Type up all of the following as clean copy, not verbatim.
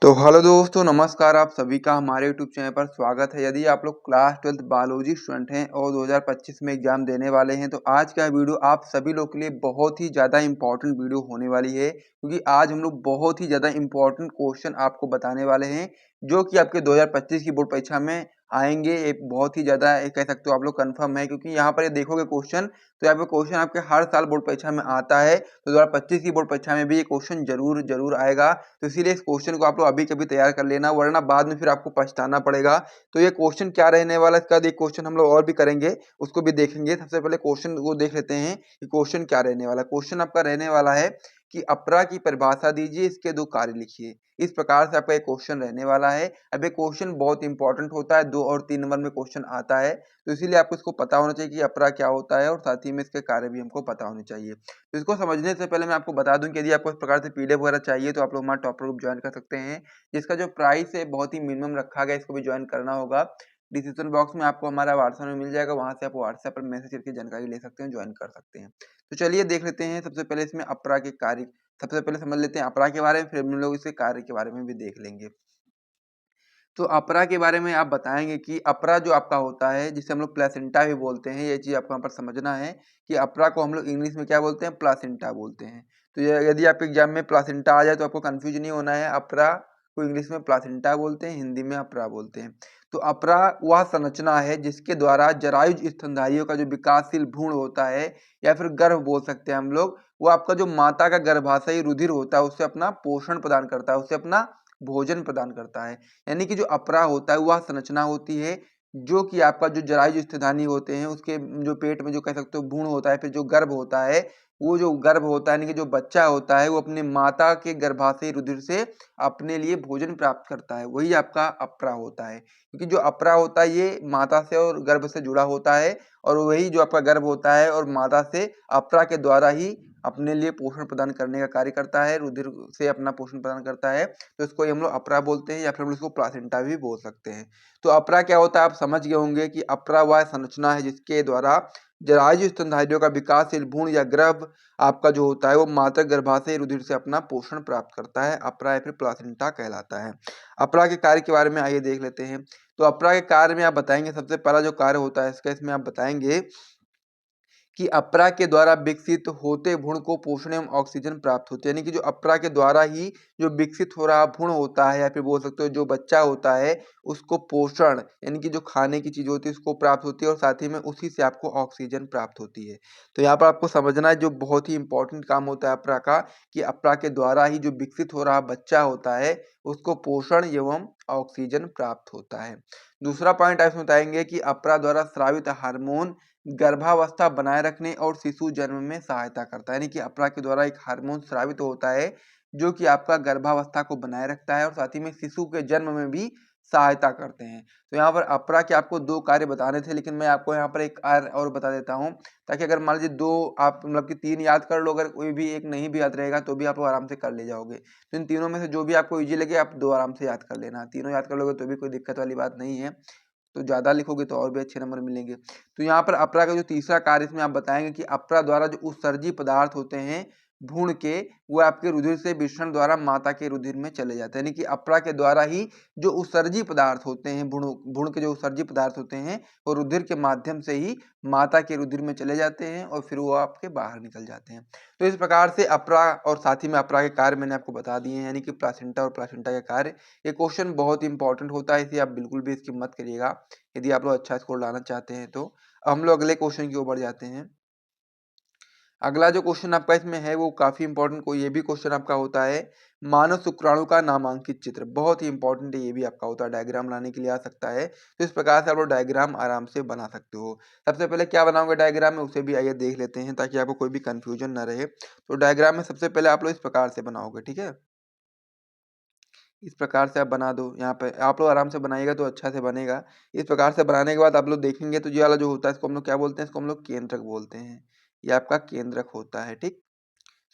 तो हेलो दोस्तों, नमस्कार। आप सभी का हमारे यूट्यूब चैनल पर स्वागत है। यदि आप लोग क्लास 12th बायोलॉजी स्टूडेंट हैं और 2025 में एग्जाम देने वाले हैं तो आज का वीडियो आप सभी लोग के लिए बहुत ही ज़्यादा इम्पोर्टेंट वीडियो होने वाली है, क्योंकि आज हम लोग बहुत ही ज़्यादा इम्पोर्टेंट क्वेश्चन आपको बताने वाले हैं जो कि आपके 2025 की बोर्ड परीक्षा में आएंगे। एक बहुत ही ज़्यादा कह सकते हो आप लोग कंफर्म है, क्योंकि यहाँ पर ये देखोगे क्वेश्चन तो यहाँ पे क्वेश्चन आपके हर साल बोर्ड परीक्षा में आता है। तो 2025 की बोर्ड परीक्षा में भी ये क्वेश्चन जरूर आएगा। तो इसीलिए इस क्वेश्चन को आप लोग अभी कभी तैयार कर लेना, वरना बाद में फिर आपको पछताना पड़ेगा। तो ये क्वेश्चन क्या रहने वाला है, इसका एक क्वेश्चन हम लोग और भी करेंगे, उसको भी देखेंगे। सबसे पहले क्वेश्चन को देख लेते हैं कि क्वेश्चन क्या रहने वाला है। क्वेश्चन आपका रहने वाला है कि अपरा की परिभाषा दीजिए, इसके दो कार्य लिखिए। इस प्रकार से आपका एक क्वेश्चन रहने वाला है। अब ये क्वेश्चन बहुत इंपॉर्टेंट होता है, 2 और 3 नंबर में क्वेश्चन आता है, तो इसीलिए आपको इसको पता होना चाहिए कि अपरा क्या होता है और साथ ही में इसके कार्य भी हमको पता होने चाहिए। तो इसको समझने से पहले मैं आपको बता दूं कि यदि आपको इस प्रकार से पीडीएफ वगैरह चाहिए तो आप लोग हमारा टॉपर ग्रुप ज्वाइन कर सकते हैं, जिसका जो प्राइस है बहुत ही मिनिमम रखा गया। इसको भी ज्वाइन करना होगा। डिस्क्रिप्शन बॉक्स में आपको हमारा व्हाट्सएप में मिल जाएगा, वहां से आप व्हाट्सएप पर मैसेज करके जानकारी ले सकते हैं, ज्वाइन कर सकते हैं। तो चलिए देख लेते हैं। सबसे पहले इसमें अपरा के कार्य, सबसे पहले समझ लेते हैं अपरा के बारे में, फिर हम लोग इसके कार्य के बारे में भी देख लेंगे। तो अपरा के बारे में आप बताएंगे कि अपरा जो आपका होता है, जिसे हम लोग प्लेसेंटा भी बोलते हैं, ये चीज आपको यहाँ पर समझना है कि अपरा को हम लोग इंग्लिश में क्या बोलते हैं, प्लासेंटा बोलते हैं। तो यदि आपके एग्जाम में प्लासेंटा आ जाए तो आपको कंफ्यूज नहीं होना है। अपरा को इंग्लिश में प्लासेंटा बोलते हैं, हिंदी में अपरा बोलते हैं। तो अपरा वह संरचना है जिसके द्वारा जरायुज स्तनधारियों का जो विकासशील भ्रूण होता है या फिर गर्भ बोल सकते हैं हम लोग, वो आपका जो माता का गर्भाशयी रुधिर होता है उससे अपना पोषण प्रदान करता है, उससे अपना भोजन प्रदान करता है। यानी कि जो अपरा होता है वह संरचना होती है जो कि आपका जो जरायुज स्तनधानी होते हैं उसके जो पेट में जो कह सकते हो भ्रूण होता है, फिर जो गर्भ होता है, वो जो गर्भ होता है यानी कि जो बच्चा होता है वो अपने माता के गर्भाशय रुधिर से अपने लिए भोजन प्राप्त करता है, वही आपका अपरा होता है। क्योंकि जो अपरा होता है ये माता से और गर्भ से जुड़ा होता है, और वही जो आपका गर्भ होता है और माता से अपरा के द्वारा ही अपने लिए पोषण प्रदान करने का कार्य करता है, रुधिर से अपना पोषण प्रदान करता है। तो इसको हम लोग अपरा बोलते हैं या फिर हम इसको प्लासेंटा भी बोल सकते हैं। तो अपरा क्या होता है आप समझ गए होंगे कि अपरा वह संरचना है जिसके द्वारा जरायुज स्तनधारियों का विकासशील भ्रूण या गर्भ आपका जो होता है वो माता गर्भाशय रुधिर से अपना पोषण प्राप्त करता है, अपरा या फिर प्लासेंटा कहलाता है। अपरा के कार्य के बारे में आइए देख लेते हैं। तो अपरा के कार्य में आप बताएंगे, सबसे पहला जो कार्य होता है इसका, इसमें आप बताएंगे कि अपरा के द्वारा विकसित होते भ्रूण को पोषण एवं ऑक्सीजन प्राप्त होते हैं। यानी कि जो अपरा के द्वारा ही जो विकसित हो रहा भ्रूण होता है या फिर बोल सकते हो जो बच्चा होता है उसको पोषण यानी कि जो खाने की चीज होती है उसको प्राप्त होती है, और साथ ही में उसी से आपको ऑक्सीजन प्राप्त होती है। तो यहाँ पर आपको समझना है जो बहुत ही इंपॉर्टेंट काम होता है अपरा का, कि अपरा के द्वारा ही जो विकसित हो रहा बच्चा होता है उसको पोषण एवं ऑक्सीजन प्राप्त होता है। दूसरा पॉइंट आप इसमें बताएंगे कि अपरा द्वारा स्रावित हार्मोन गर्भावस्था बनाए रखने और शिशु जन्म में सहायता करता है। यानी कि अपरा के द्वारा एक हार्मोन स्रावित होता है जो कि आपका गर्भावस्था को बनाए रखता है और साथ ही में शिशु के जन्म में भी सहायता करते हैं। तो यहाँ पर अपरा के आपको 2 कार्य बताने थे, लेकिन मैं आपको यहाँ पर एक कार्य और बता देता हूँ, ताकि अगर मान लीजिए 2 आप मतलब कि 3 याद कर लो, अगर कोई भी एक नहीं भी याद रहेगा तो भी आप आराम से कर ले जाओगे। तो इन तीनों में से जो भी आपको ईजी लगे आप 2 आराम से याद कर लेना। तीनों याद कर लोगे तो भी कोई दिक्कत वाली बात नहीं है, तो ज़्यादा लिखोगे तो और भी अच्छे नंबर मिलेंगे। तो यहाँ पर अपरा का जो तीसरा कार्य इसमें आप बताएंगे कि अपरा द्वारा जो उत्सर्जी पदार्थ होते हैं भ्रूण के, वो आपके रुधिर से विसरण द्वारा माता के रुधिर में चले जाते हैं। यानी कि अपरा के द्वारा ही जो उत्सर्जी पदार्थ होते हैं, भ्रूण भ्रूण के जो उत्सर्जी पदार्थ होते हैं वो रुधिर के माध्यम से ही माता के रुधिर में चले जाते हैं और फिर वो आपके बाहर निकल जाते हैं। तो इस प्रकार से अपरा और साथ ही में अपरा के कार्य मैंने आपको बता दिए हैं, यानी कि प्लासेंटा और प्लासेंटा के कार्य। ये क्वेश्चन बहुत इंपॉर्टेंट होता है, इसे आप बिल्कुल भी स्किप मत करिएगा यदि आप लोग अच्छा स्कोर लाना चाहते हैं तो। हम लोग अगले क्वेश्चन की ओर बढ़ जाते हैं। अगला जो क्वेश्चन आपका इसमें है वो काफी इंपॉर्टेंट, कोई ये भी क्वेश्चन आपका होता है मानव शुक्राणु का नामांकित चित्र। बहुत ही इंपॉर्टेंट है, ये भी आपका होता है, डायग्राम लाने के लिए आ सकता है। तो इस प्रकार से आप लोग डायग्राम आराम से बना सकते हो। सबसे पहले क्या बनाओगे डायग्राम में, उसे भी आइए देख लेते हैं ताकि आपको कोई भी कंफ्यूजन ना रहे। तो डायग्राम में सबसे पहले आप लोग इस प्रकार से बनाओगे, ठीक है। इस प्रकार से आप बना दो, यहाँ पे आप लोग आराम से बनाइएगा तो अच्छा से बनेगा। इस प्रकार से बनाने के बाद आप लोग देखेंगे तो ये वाला जो होता है इसको हम लोग क्या बोलते हैं, इसको हम लोग केंद्रक बोलते हैं। ये आपका केंद्रक होता है, ठीक।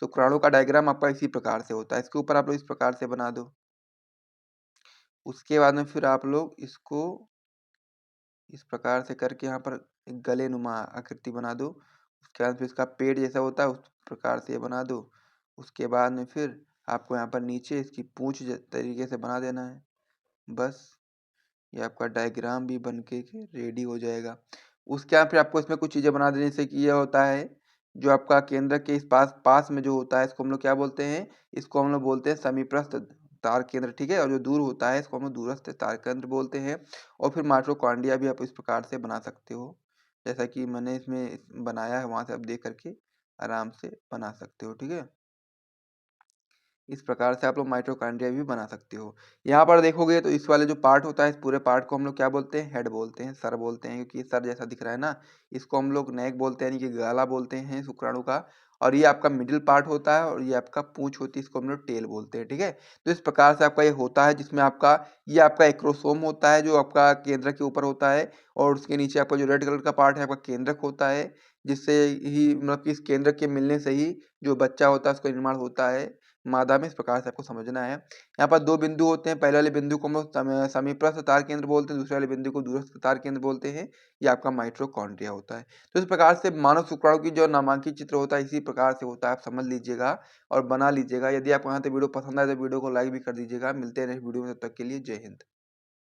शुक्राणु का डायग्राम आपका इसी प्रकार से होता है, इसके ऊपर आप लोग इस प्रकार से बना दो। उसके बाद में फिर आप लोग इसको इस प्रकार से करके यहाँ पर एक गले नुमा आकृति बना दो। उसके बाद फिर इसका पेड़ जैसा होता है उस प्रकार से ये बना दो। उसके बाद में फिर आपको यहाँ पर नीचे इसकी पूँछ तरीके से बना देना है। बस ये आपका डायग्राम भी बन के रेडी हो जाएगा। उसके बाद फिर आपको इसमें कुछ चीज़ें बना देनी, जैसे कि ये होता है जो आपका केंद्र के इस पास पास में जो होता है इसको हम लोग क्या बोलते हैं, इसको हम लोग बोलते हैं समीपस्थ तार केंद्र, ठीक है। और जो दूर होता है इसको हम लोग दूरस्थ तार केंद्र बोलते हैं। और फिर माइटोकॉन्ड्रिया भी आप इस प्रकार से बना सकते हो, जैसा कि मैंने इसमें बनाया है, वहाँ से आप देख करके आराम से बना सकते हो, ठीक है। इस प्रकार से आप लोग माइटोकॉन्ड्रिया भी बना सकते हो। यहाँ पर देखोगे तो इस वाले जो पार्ट होता है, इस पूरे पार्ट को हम लोग क्या बोलते हैं, हेड बोलते हैं, सर बोलते हैं, क्योंकि ये सर जैसा दिख रहा है ना, इसको हम लोग नेक बोलते हैं, यानी कि गला बोलते हैं शुक्राणु का। और ये आपका मिडिल पार्ट होता है और ये आपका पूंछ होती है, इसको हम लोग टेल बोलते हैं, ठीक है। तो इस प्रकार से आपका ये होता है, जिसमें आपका ये आपका एक्रोसोम होता है जो आपका केंद्र के ऊपर होता है, और उसके नीचे आपका जो रेड कलर का पार्ट है आपका केंद्रक होता है, जिससे ही मतलब कि इस केंद्र के मिलने से ही जो बच्चा होता है उसका निर्माण होता है मादा में। इस प्रकार से आपको समझना है। यहाँ पर 2 बिंदु होते हैं, पहले वाले बिंदु को हम लोग समीपस्थ तार केंद्र बोलते हैं, दूसरे वाले बिंदु को दूरस्थ तार केंद्र बोलते हैं। ये आपका माइटोकॉन्ड्रिया होता है। तो इस प्रकार से मानव शुक्राणु की जो नामांकित चित्र होता है इसी प्रकार से होता है, आप समझ लीजिएगा और बना लीजिएगा। यदि आपको यहाँ तक वीडियो पसंद आए तो वीडियो को लाइक भी कर दीजिएगा। मिलते हैं नेक्स्ट वीडियो में, तब तक के लिए जय हिंद।